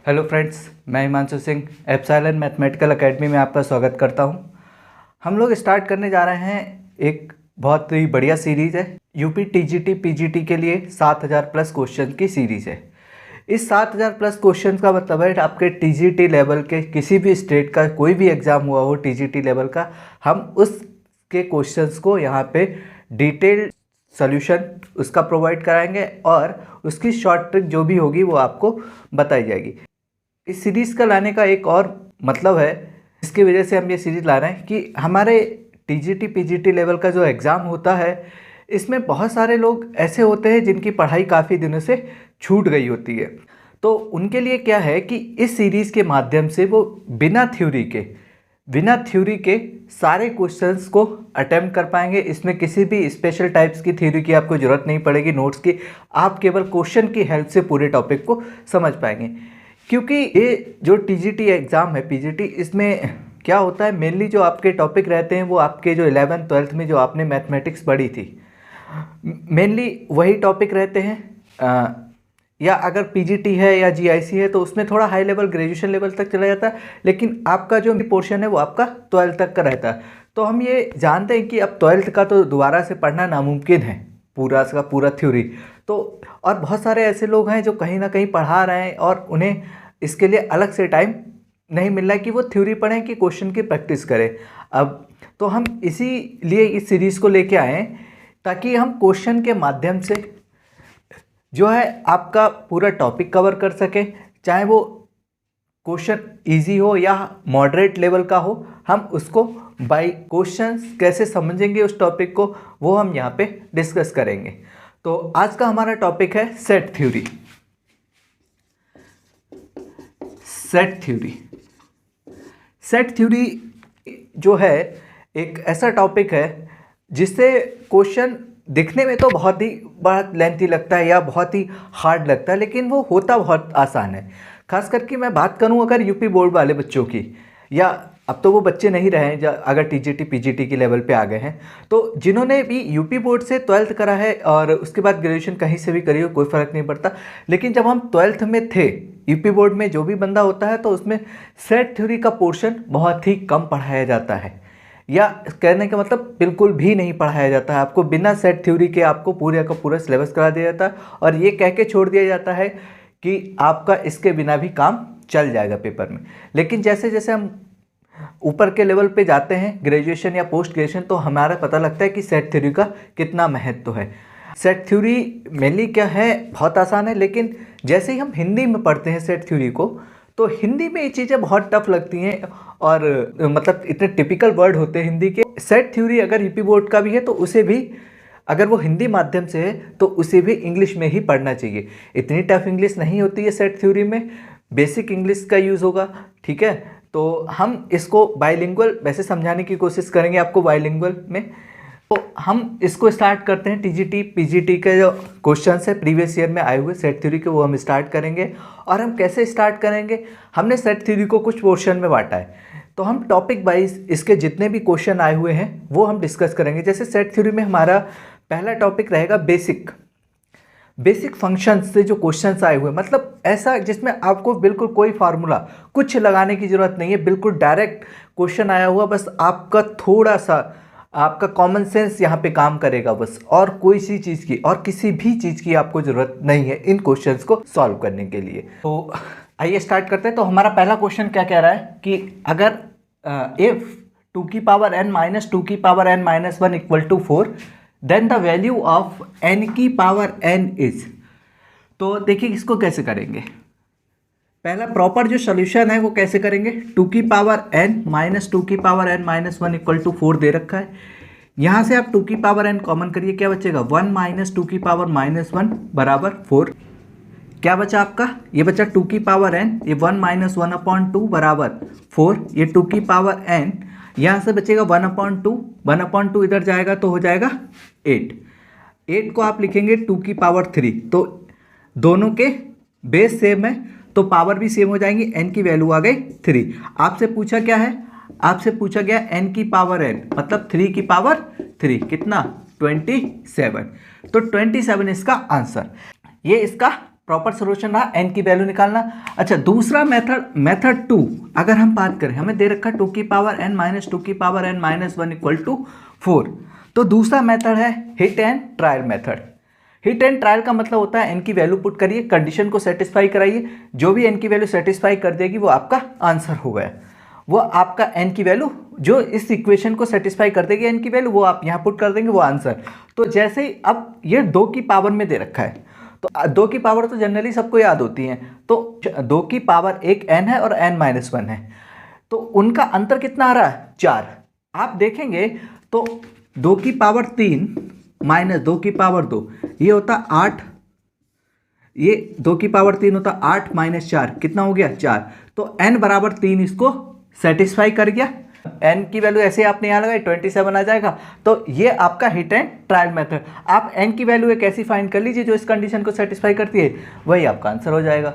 Hello friends, मैं Himanshu Singh epsilon mathematical academy में आपका स्वागत करता हूं। हम लोग स्टार्ट करने जा रहे हैं एक बहुत ही बढ़िया सीरीज़ है। यूपी टीजीटी पीजीटी के लिए 7000 प्लस क्वेश्चन की सीरीज़ है। इस 7000 प्लस क्वेश्चन का मतलब है आपके टीजीटी लेवल के किसी भी स्टेट का कोई भी एग्ज़ाम हुआ हो टीजीटी लेवल का, हम उसके क्वेश्चंस को यहाँ पे डिटेल्ड सॉल्यूशन उसका प्रोवाइड कराएंगे और उसकी शॉर्ट ट्रिक जो भी होगी वो आपको बताई जाएगी। इस सीरीज़ का लाने का एक और मतलब है, इसकी वजह से हम ये सीरीज़ ला रहे हैं कि हमारे टीजीटी पीजीटी लेवल का जो एग्ज़ाम होता है, इसमें बहुत सारे लोग ऐसे होते हैं जिनकी पढ़ाई काफ़ी दिनों से छूट गई होती है। तो उनके लिए क्या है कि इस सीरीज़ के माध्यम से वो बिना थ्योरी के सारे क्वेश्चंस को अटेम्प्ट कर पाएंगे। इसमें किसी भी स्पेशल टाइप्स की थ्योरी की आपको ज़रूरत नहीं पड़ेगी, नोट्स की। आप केवल क्वेश्चन की हेल्प से पूरे टॉपिक को समझ पाएंगे। क्योंकि ये जो टीजीटी एग्ज़ाम है पीजीटी, इसमें क्या होता है, मेनली जो आपके टॉपिक रहते हैं वो आपके जो 11th 12th में जो आपने मैथमेटिक्स पढ़ी थी, मेनली वही टॉपिक रहते हैं। या अगर पीजीटी है या जीआईसी है तो उसमें थोड़ा हाई लेवल ग्रेजुएशन लेवल तक चला जाता है, लेकिन आपका जो पोर्शन है वो आपका 12th तक का रहता है। तो हम ये जानते हैं कि अब 12th का तो दोबारा से पढ़ना नामुमकिन है, पूरा का पूरा थ्योरी। तो और बहुत सारे ऐसे लोग हैं जो कहीं ना कहीं पढ़ा रहे हैं और उन्हें इसके लिए अलग से टाइम नहीं मिल रहा है कि वो थ्योरी पढ़ें कि क्वेश्चन की प्रैक्टिस करें। अब तो हम इसीलिए इस सीरीज़ को लेके आए हैं ताकि हम क्वेश्चन के माध्यम से जो है आपका पूरा टॉपिक कवर कर सकें, चाहे वो क्वेश्चन इजी हो या मॉडरेट लेवल का हो। हम उसको बाय क्वेश्चंस कैसे समझेंगे उस टॉपिक को, वो हम यहाँ पे डिस्कस करेंगे। तो आज का हमारा टॉपिक है सेट थ्योरी। सेट थ्योरी जो है एक ऐसा टॉपिक है जिससे क्वेश्चन दिखने में तो बहुत लेंथी लगता है या बहुत ही हार्ड लगता है, लेकिन वो होता बहुत आसान है। खास करके मैं बात करूं अगर यूपी बोर्ड वाले बच्चों की, या अब तो वो बच्चे नहीं रहे हैं अगर टीजीटी पीजीटी के लेवल पे आ गए हैं, तो जिन्होंने भी यूपी बोर्ड से 12th करा है और उसके बाद ग्रेजुएशन कहीं से भी करी हो, कोई फ़र्क नहीं पड़ता। लेकिन जब हम 12th में थे, यूपी बोर्ड में जो भी बंदा होता है तो उसमें सेट थ्योरी का पोर्शन बहुत ही कम पढ़ाया जाता है, या कहने का मतलब बिल्कुल भी नहीं पढ़ाया जाता है। आपको बिना सेट थ्योरी के आपको पूरे का पूरा सिलेबस करा दिया जाता है और ये कह के छोड़ दिया जाता है कि आपका इसके बिना भी काम चल जाएगा पेपर में। लेकिन जैसे जैसे हम ऊपर के लेवल पे जाते हैं, ग्रेजुएशन या पोस्ट ग्रेजुएशन, तो हमारा पता लगता है कि सेट थ्योरी का कितना महत्व है। सेट थ्योरी मेनली क्या है, बहुत आसान है, लेकिन जैसे ही हम हिंदी में पढ़ते हैं सेट थ्योरी को, तो हिंदी में ये चीज़ें बहुत टफ लगती हैं और मतलब इतने टिपिकल वर्ड होते हैं हिंदी के। सेट थ्योरी अगर यूपी बोर्ड का भी है तो उसे भी, अगर वो हिंदी माध्यम से है तो उसे भी इंग्लिश में ही पढ़ना चाहिए। इतनी टफ इंग्लिश नहीं होती है सेट थ्योरी में, बेसिक इंग्लिश का यूज़ होगा, ठीक है। तो हम इसको बाइलिंगुअल वैसे समझाने की कोशिश करेंगे आपको, बाइलिंगुअल में। तो हम इसको स्टार्ट करते हैं। टीजीटी पीजीटी के जो क्वेश्चंस है प्रीवियस ईयर में आए हुए सेट थ्योरी के, वो हम स्टार्ट करेंगे। और हम कैसे स्टार्ट करेंगे, हमने सेट थ्योरी को कुछ पोर्शन में बांटा है, तो हम टॉपिक वाइज इसके जितने भी क्वेश्चन आए हुए हैं वो हम डिस्कस करेंगे। जैसे सेट थ्योरी में हमारा पहला टॉपिक रहेगा बेसिक फंक्शंस से जो क्वेश्चंस आए हुए, मतलब ऐसा जिसमें आपको बिल्कुल कोई फार्मूला कुछ लगाने की ज़रूरत नहीं है, बिल्कुल डायरेक्ट क्वेश्चन आया हुआ, बस आपका थोड़ा सा आपका कॉमन सेंस यहाँ पे काम करेगा बस, और कोई सी चीज़ की और किसी भी चीज़ की आपको ज़रूरत नहीं है इन क्वेश्चंस को सॉल्व करने के लिए। तो आइए स्टार्ट करते हैं। तो हमारा पहला क्वेश्चन क्या कह रहा है कि अगर इफ 2 की पावर n माइनस 2 की power n minus 1 equal to 4, then the value of n की पावर n इज। तो देखिए इसको कैसे करेंगे। पहला प्रॉपर जो सोल्यूशन है वो कैसे करेंगे, 2 की पावर n माइनस 2 की power n minus 1 equal to 4 दे रखा है। यहाँ से आप 2 की पावर n कॉमन करिए, क्या बचेगा, 1 माइनस 2 की पावर माइनस 1 बराबर 4। क्या बचा आपका, ये बचा 2 की पावर n, ये 1 माइनस 1/2 बराबर 4, ये 2 की पावर n, यहाँ से बचेगा 1/2, 1/2 इधर जाएगा तो हो जाएगा 8 को आप लिखेंगे 2 की पावर 3। तो दोनों के बेस सेम है तो पावर भी सेम हो जाएंगी, n की वैल्यू आ गई 3। आपसे पूछा क्या है, आपसे पूछा गया n की पावर n, मतलब 3 की पावर 3 कितना, 27। तो 27 इसका आंसर, ये इसका प्रॉपर सोल्यूशन रहा एन की वैल्यू निकालना। अच्छा, दूसरा मेथड 2 अगर हम बात करें, हमें दे रखा 2 की पावर n माइनस 2 की power n minus 1 equal to 4। तो दूसरा मेथड है hit and trial method. Hit and trial का मतलब होता है एन की वैल्यू पुट करिए, कंडीशन को सेटिस्फाई कराइए, जो भी एन की वैल्यू सेटिस्फाई कर देगी वो आपका आंसर हो गया। वो आपका एन की वैल्यू जो इस इक्वेशन को सेटिस्फाई कर देगी एन की वैल्यू, वो आप यहाँ पुट कर देंगे, वो आंसर। तो जैसे ही अब ये 2 की पावर में दे रखा है, तो 2 की पावर तो जनरली सबको याद होती है, तो 2 की पावर एक n है और n माइनस 1 है, तो उनका अंतर कितना आ रहा है 4। आप देखेंगे तो 2 की पावर 3 माइनस 2 की पावर 2 ये होता 8, ये 2 की पावर 3 होता 8 माइनस 4 कितना हो गया 4। तो n बराबर 3 इसको सेटिस्फाई कर गया। n की वैल्यू ऐसे आपने यहाँ लगाई 27 आ जाएगा। तो ये आपका हिट एंड ट्रायल मेथड। आप n की वैल्यू एक ऐसी फाइंड कर लीजिए जो इस कंडीशन को सेटिस्फाई करती है, वही आपका आंसर हो जाएगा।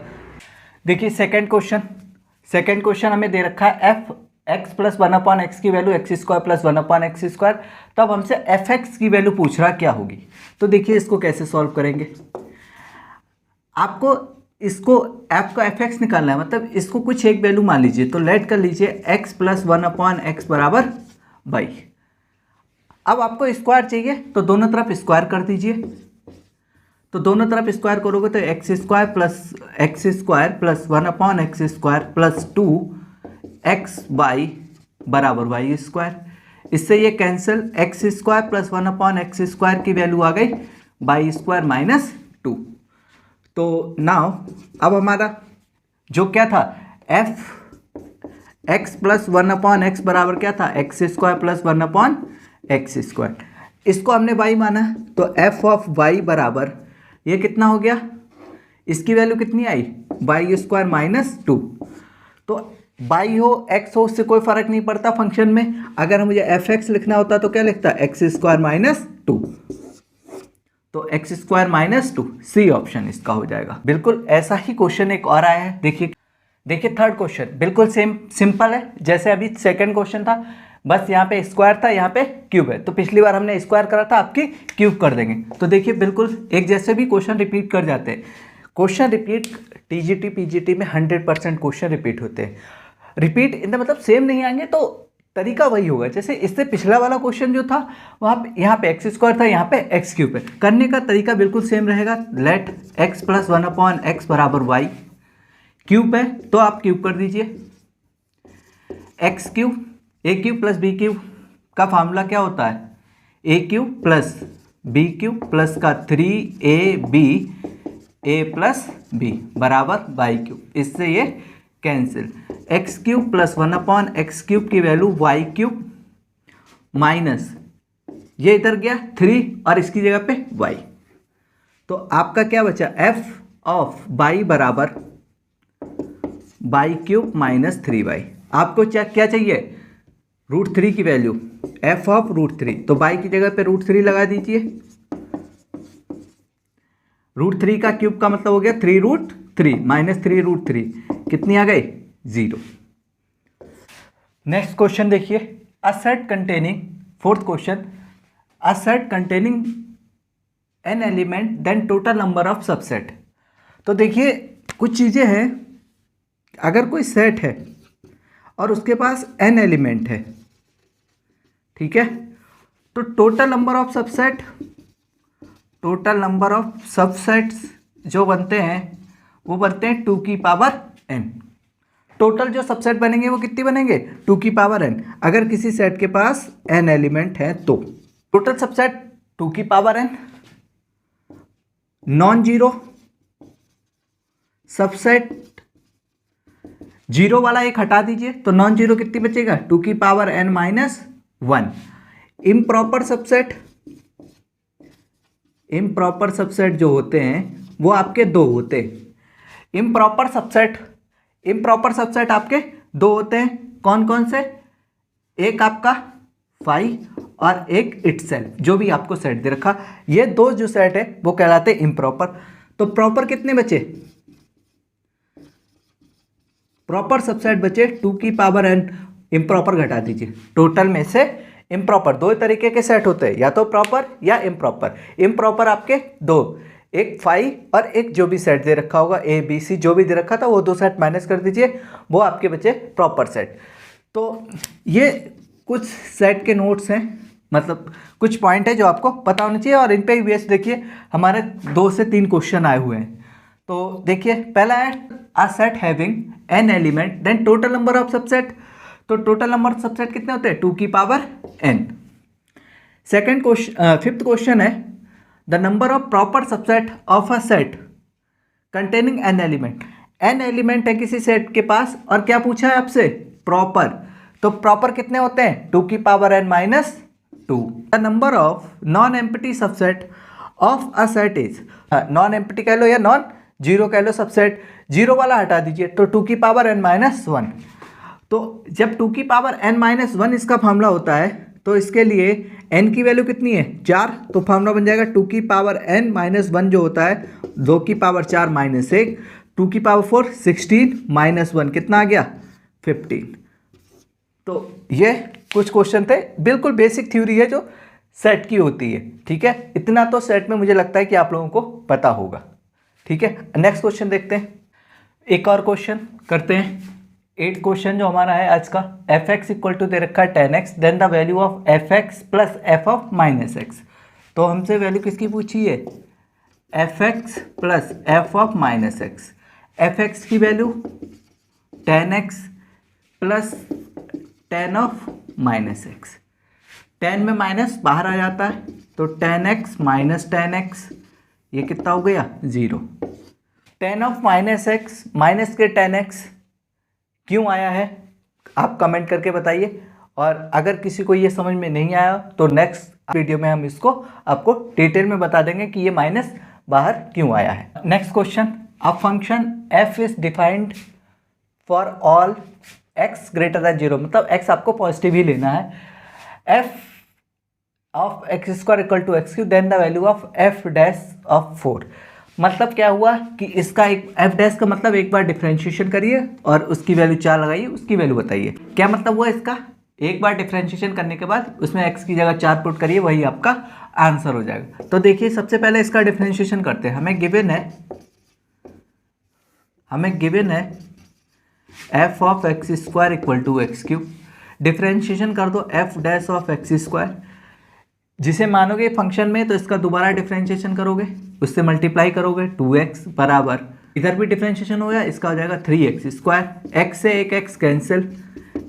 देखिए सेकंड क्वेश्चन हमें दे रखा है एफ एक्स प्लस 1/x की value x square plus 1/x square. तब हमसे एफ एक्स की वैल्यू पूछ रहा क्या होगी। तो देखिए इसको कैसे सॉल्व करेंगे। आपको इसको एफ का एफ एक्स निकालना है, मतलब इसको कुछ एक वैल्यू मान लीजिए। तो लेट कर लीजिए एक्स प्लस 1/x बराबर बाई। अब आपको स्क्वायर चाहिए तो दोनों तरफ स्क्वायर कर दीजिए। तो दोनों तरफ स्क्वायर करोगे तो x square plus 1/x square plus 2x by बराबर वाई स्क्वायर। इससे ये cancel, x square plus 1/x square की वैल्यू आ गई बाई स्क्वायर माइनस 2। तो नाउ अब हमारा जो क्या था एफ एक्स प्लस 1/x बराबर क्या था x square plus 1/x square. इसको हमने y माना, तो एफ ऑफ y बराबर ये कितना हो गया, इसकी वैल्यू कितनी आई बाई स्क्वायर माइनस 2। तो y हो x हो उससे कोई फर्क नहीं पड़ता फंक्शन में। अगर मुझे एफ एक्स लिखना होता तो क्या लिखता एक्स स्क्वायर माइनस 2। तो x square minus 2 C option इसका हो जाएगा। बिल्कुल ऐसा ही क्वेश्चन एक और आया है। देखिए थर्ड क्वेश्चन बिल्कुल सेम सिंपल है जैसे अभी सेकंड क्वेश्चन था, बस यहाँ पे स्क्वायर था यहाँ पे क्यूब है। तो पिछली बार हमने स्क्वायर करा था, आपकी क्यूब कर देंगे। तो देखिए बिल्कुल एक जैसे भी क्वेश्चन रिपीट कर जाते हैं। क्वेश्चन रिपीट टीजीटी पीजीटी में 100% क्वेश्चन रिपीट होते हैं। रिपीट इन द मतलब सेम नहीं आएंगे तो तरीका वही होगा। जैसे इससे पिछला वाला क्वेश्चन जो था वहाँ पे यहाँ पे एक्स स्क्वायर था, यहाँ पे एक्स क्यूब है, करने का तरीका बिल्कुल सेम रहेगा। लेट एक्स प्लस 1/x बराबर वाई, क्यूब है तो आप क्यूब कर दीजिए। X cube a cube plus b cube का फार्मूला क्या होता है a cube plus b cube plus का 3ab ए प्लस बी बराबर वाई क्यूब। इससे ये cancel, x cube plus 1/x cube की वैल्यू वाई क्यूब माइनस ये इधर गया 3 और इसकी जगह पे y। तो आपका क्या बचा एफ ऑफ y बराबर वाई क्यूब माइनस 3y। आपको क्या चाहिए √3 की वैल्यू, एफ ऑफ √3। तो y की जगह पे √3 लगा दीजिए। √3 का क्यूब का मतलब हो गया 3√3 माइनस 3√3 कितनी आ गई 0। नेक्स्ट क्वेश्चन देखिए, a set containing, fourth question, a set containing n element then total number of subset. तो देखिए कुछ चीज़ें हैं, अगर कोई सेट है और उसके पास एन एलिमेंट है, ठीक है, तो टोटल नंबर ऑफ सबसेट्स जो बनते हैं वो बनते हैं 2 की पावर n। टोटल जो सबसेट बनेंगे वो कितनी बनेंगे 2 की पावर n। अगर किसी सेट के पास n एलिमेंट है तो टोटल सबसेट 2 की power n। Non zero subset, zero वाला एक हटा दीजिए तो नॉन जीरो कितनी बचेगा 2 की power n minus 1। Improper subset जो होते हैं वो आपके 2 होते हैं। इम्प्रॉपर सबसेट आपके 2 होते हैं। कौन कौन से, एक आपका फाई और एक इटसेल्फ, जो भी आपको सेट दे रखा, ये 2 जो सेट है वो कहलाते हैं इम्प्रॉपर। तो प्रॉपर कितने बचे, प्रॉपर सबसेट बचे 2 की पावर n। इम्प्रॉपर घटा दीजिए, टोटल में से इम्प्रॉपर 2 तरीके के सेट होते हैं, या तो प्रॉपर या इम्प्रॉपर। इम्प्रॉपर आपके 2, एक फाइव और एक जो भी सेट दे रखा होगा ए बी सी जो भी दे रखा था वो दो सेट माइनस कर दीजिए, वो आपके बचे प्रॉपर सेट। तो ये कुछ सेट के नोट्स हैं, मतलब कुछ पॉइंट है जो आपको पता होना चाहिए, और इन पे बेस देखिए हमारे 2 से 3 क्वेश्चन आए हुए हैं। तो देखिए पहला है a set having n element then total number of subset. तो टोटल नंबर ऑफ सबसेट कितने होते हैं 2 की power n। Second question, fifth question है the number of proper subset of a set containing n element. N element है किसी set के पास और क्या पूछा है आपसे प्रॉपर, तो प्रॉपर कितने होते हैं 2 की power n minus 2। The number of non empty subset of a set is, non empty कह लो या नॉन जीरो कह लो सबसेट, जीरो वाला हटा दीजिए तो 2 की पावर n माइनस 1। तो जब 2 की पावर n माइनस 1 इसका फार्मूला होता है तो इसके लिए n की वैल्यू कितनी है 4, तो फार्मूला बन जाएगा 2 की पावर n माइनस 1 जो होता है 2 की पावर 4 माइनस 1, 2 की पावर 4 16 माइनस 1 कितना आ गया 15। तो ये कुछ क्वेश्चन थे, बिल्कुल बेसिक थ्योरी है जो सेट की होती है, ठीक है। इतना तो सेट में मुझे लगता है कि आप लोगों को पता होगा, ठीक है। नेक्स्ट क्वेश्चन देखते हैं, एक और क्वेश्चन करते हैं। 8 क्वेश्चन जो हमारा है आज का, एफ एक्स इक्वल टू दे रखा है 10x then the value of f x plus f of minus x. तो हमसे वैल्यू किसकी पूछी है f x plus f of minus x. F x की value 10x plus 10 of minus x, 10 में माइनस बाहर आ जाता है तो 10x माइनस 10x ये कितना हो गया 0। 10 ऑफ माइनस एक्स माइनस के 10x क्यों आया है आप कमेंट करके बताइए, और अगर किसी को ये समझ में नहीं आया तो नेक्स्ट वीडियो में हम इसको आपको डिटेल में बता देंगे कि ये माइनस बाहर क्यों आया है। Next question, a function f is defined for all x greater than 0, मतलब x आपको पॉजिटिव ही लेना है। f of x square equal to x cube then the value of f dash of 4। मतलब क्या हुआ कि इसका एक f डैश का मतलब एक बार डिफ्रेंशिएशन करिए और उसकी वैल्यू 4 लगाइए, उसकी वैल्यू बताइए। क्या मतलब हुआ इसका, एक बार डिफ्रेंशिएशन करने के बाद उसमें x की जगह 4 पुट करिए, वही आपका आंसर हो जाएगा। तो देखिए सबसे पहले इसका डिफ्रेंशिएशन करते हैं। हमें गिवन है f of x square equal to x cube, differentiation कर दो f dash of x square, जिसे मानोगे फंक्शन में तो इसका दोबारा डिफ्रेंशिएशन करोगे, उससे मल्टीप्लाई करोगे 2x बराबर, इधर भी डिफ्रेंशिएशन हो गया, इसका हो जाएगा 3x स्क्वायर, x से एक x cancel,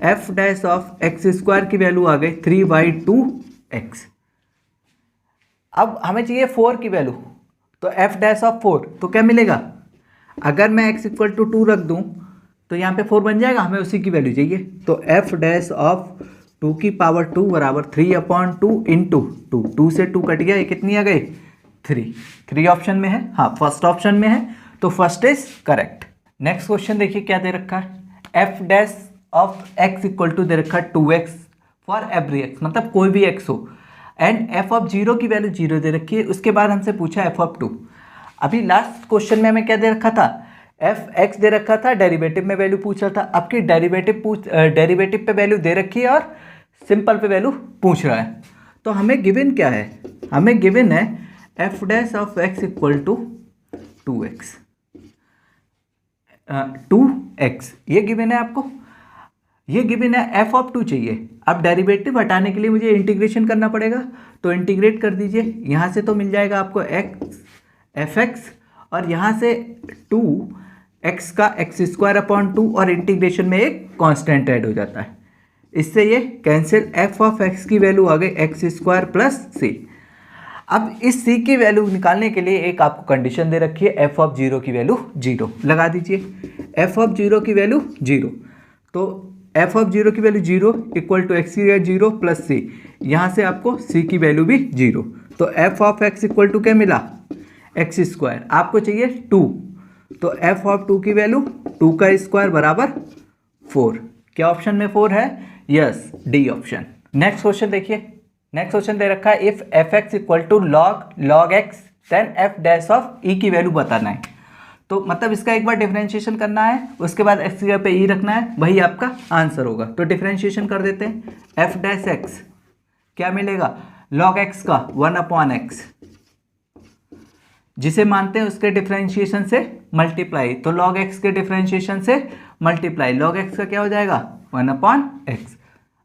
f dash of x square की वैल्यू आ गई 3/2x। अब हमें चाहिए 4 की वैल्यू, तो f डैश ऑफ 4 तो क्या मिलेगा, अगर मैं x इक्वल टू 2 रख दूं तो यहाँ पे 4 बन जाएगा, हमें उसी की वैल्यू चाहिए। तो f डैश ऑफ 2 की पावर 2 बराबर 3/2 इंटू 2, 2 से 2 कट गया, ये कितनी आ गई 3 ऑप्शन में है, हाँ फर्स्ट ऑप्शन में है, तो first is correct. Next question देखिए क्या दे रखा है, f dash of x equal to दे रखा है 2x फॉर एवरी x, मतलब कोई भी x हो, एंड f ऑफ 0 की वैल्यू 0 दे रखी है। उसके बाद हमसे पूछा f ऑफ 2। अभी लास्ट क्वेश्चन में हमें क्या दे रखा था, एफ एक्स दे रखा था, डेरिवेटिव में वैल्यू पूछ रहा था। अब की डेरिवेटिव पे वैल्यू दे रखी है और सिंपल पे वैल्यू पूछ रहा है। तो हमें गिवन क्या है, हमें गिवन है f dash of x equal to 2x, 2x ये गिवन है आपको, ये गिवन है, एफ ऑफ 2 चाहिए। अब डेरिवेटिव हटाने के लिए मुझे इंटीग्रेशन करना पड़ेगा, तो इंटीग्रेट कर दीजिए, यहाँ से तो मिल जाएगा आपको x एफ एक्स, और यहाँ से 2x का एक्स स्क्वायर अपॉन 2, और इंटीग्रेशन में एक कांस्टेंट ऐड हो जाता है, इससे ये कैंसिल, f ऑफ x की वैल्यू आ गई एक्स स्क्वायर प्लस सी। अब इस c की वैल्यू निकालने के लिए एक आपको कंडीशन दे रखी है, f ऑफ 0 की वैल्यू 0 लगा दीजिए, f ऑफ 0 की वैल्यू 0, तो f ऑफ 0 की वैल्यू 0 इक्वल टू एक्स की वैल्यू 0 प्लस सी, यहाँ से आपको c की वैल्यू भी 0, तो f of x equal to क्या मिला एक्स स्क्वायर, आपको चाहिए 2, तो f ऑफ 2 की वैल्यू 2 का स्क्वायर बराबर 4। क्या ऑप्शन में 4 है, yes D option. Next question देखिए, नेक्स्ट क्वेश्चन दे रखा है if f x equal to log x then f dash of e की वैल्यू बताना है। तो मतलब इसका एक बार डिफरेंशिएशन करना है, उसके बाद एक्स की जगह पे ई रखना है, वही आपका आंसर होगा। तो डिफरेंशिएशन कर देते हैं, एफ डैश एक्स क्या मिलेगा, लॉग एक्स का 1/x, जिसे मानते हैं उसके डिफरेंशिएशन से मल्टीप्लाई, तो log x के डिफरेंशिएशन से मल्टीप्लाई, log x का क्या हो जाएगा 1/x।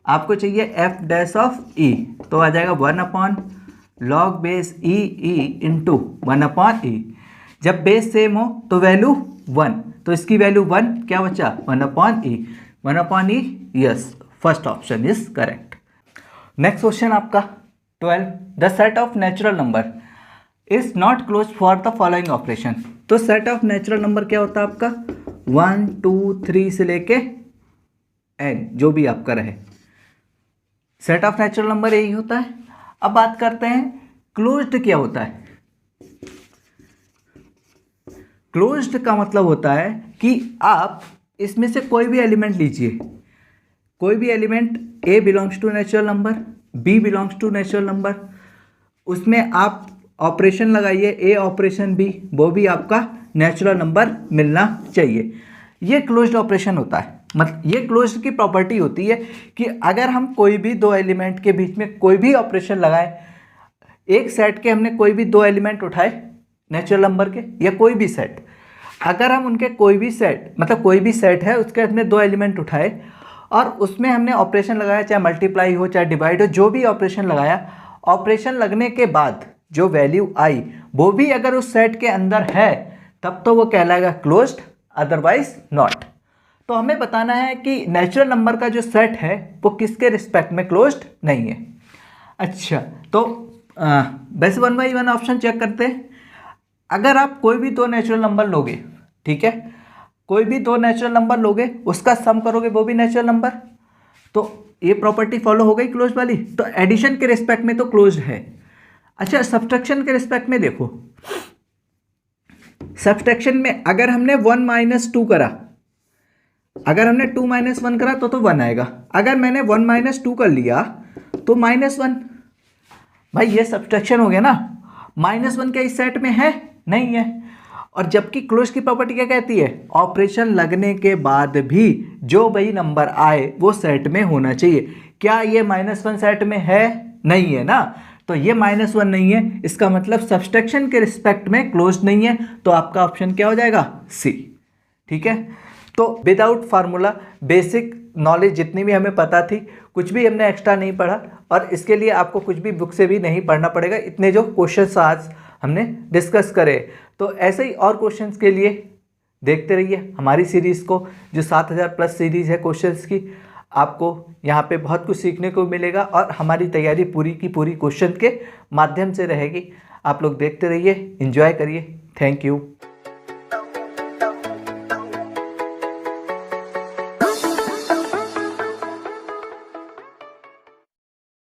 आपको चाहिए f डैश ऑफ e, तो आ जाएगा 1/log base e into 1/e। जब बेस सेम हो तो वैल्यू 1, तो इसकी वैल्यू 1 क्या बचा 1/e, 1/e, yes, first option is correct. Next question आपका 12, the set of natural number is not close for the following operation. तो सेट ऑफ नेचुरल नंबर क्या होता है आपका 1 2 3 से लेके n, जो भी आपका रहे, सेट ऑफ नेचुरल नंबर यही होता है। अब बात करते हैं क्लोज्ड क्या होता है। क्लोज्ड का मतलब होता है कि आप इसमें से कोई भी एलिमेंट लीजिए, कोई भी element a belongs to natural number, b belongs to natural number, उसमें आप ऑपरेशन लगाइए a ऑपरेशन b, वो भी आपका नेचुरल नंबर मिलना चाहिए। ये क्लोज्ड ऑपरेशन होता है। मतलब ये क्लोज्ड की प्रॉपर्टी होती है कि अगर हम कोई भी दो एलिमेंट के बीच में कोई भी ऑपरेशन लगाएं, एक सेट के हमने कोई भी दो एलिमेंट उठाए नेचुरल नंबर के या कोई भी सेट, अगर हम उनके कोई भी सेट, मतलब कोई भी सेट है उसके हमने दो एलिमेंट उठाए और उसमें हमने ऑपरेशन लगाया, चाहे मल्टीप्लाई हो चाहे डिवाइड हो, जो भी ऑपरेशन लगाया, ऑपरेशन लगने के बाद जो वैल्यू आई वो भी अगर उस सेट के अंदर है तब तो वो कहलाएगा क्लोज्ड, अदरवाइज नॉट। तो हमें बताना है कि नेचुरल नंबर का जो सेट है वो किसके रिस्पेक्ट में क्लोज्ड नहीं है। अच्छा, तो वैसे 1 by 1 ऑप्शन चेक करते हैं। अगर आप कोई भी दो नेचुरल नंबर लोगे, ठीक है, कोई भी दो नेचुरल नंबर लोगे, उसका सम करोगे वो भी नेचुरल नंबर, तो ये प्रॉपर्टी फॉलो हो गई क्लोज वाली। तो एडिशन के रिस्पेक्ट में तो क्लोज्ड है। अच्छा, सब्सट्रैक्शन के रिस्पेक्ट में देखो, सब्सट्रैक्शन में अगर हमने 1 - 2 करा, अगर हमने 2 - 1 करा तो 1 आएगा। अगर मैंने 1 - 2 कर लिया तो -1, भाई ये सब्सट्रैक्शन हो गया ना। -1 क्या इस सेट में है? नहीं है। और जबकि क्लोज की प्रॉपर्टी क्या कहती है, ऑपरेशन लगने के बाद भी जो वही नंबर आए वो सेट में होना चाहिए। क्या ये -1 सेट में है? नहीं है ना, तो ये -1 नहीं है, इसका मतलब सब्सट्रैक्शन के रिस्पेक्ट में क्लोज नहीं है। तो आपका ऑप्शन क्या हो जाएगा? सी। ठीक है, तो विदाउट फार्मूला बेसिक नॉलेज जितनी भी हमें पता थी, कुछ भी हमने एक्स्ट्रा नहीं पढ़ा, और इसके लिए आपको कुछ भी बुक से भी नहीं पढ़ना पड़ेगा। इतने जो क्वेश्चंस आज हमने डिस्कस करे, तो ऐसे ही और क्वेश्चंस के लिए देखते रहिए हमारी सीरीज़ को, जो 7000+ सीरीज़ है क्वेश्चंस की। आपको यहाँ पे बहुत कुछ सीखने को मिलेगा और हमारी तैयारी पूरी की पूरी क्वेश्चन के माध्यम से रहेगी। आप लोग देखते रहिए, एंजॉय करिए। Thank you.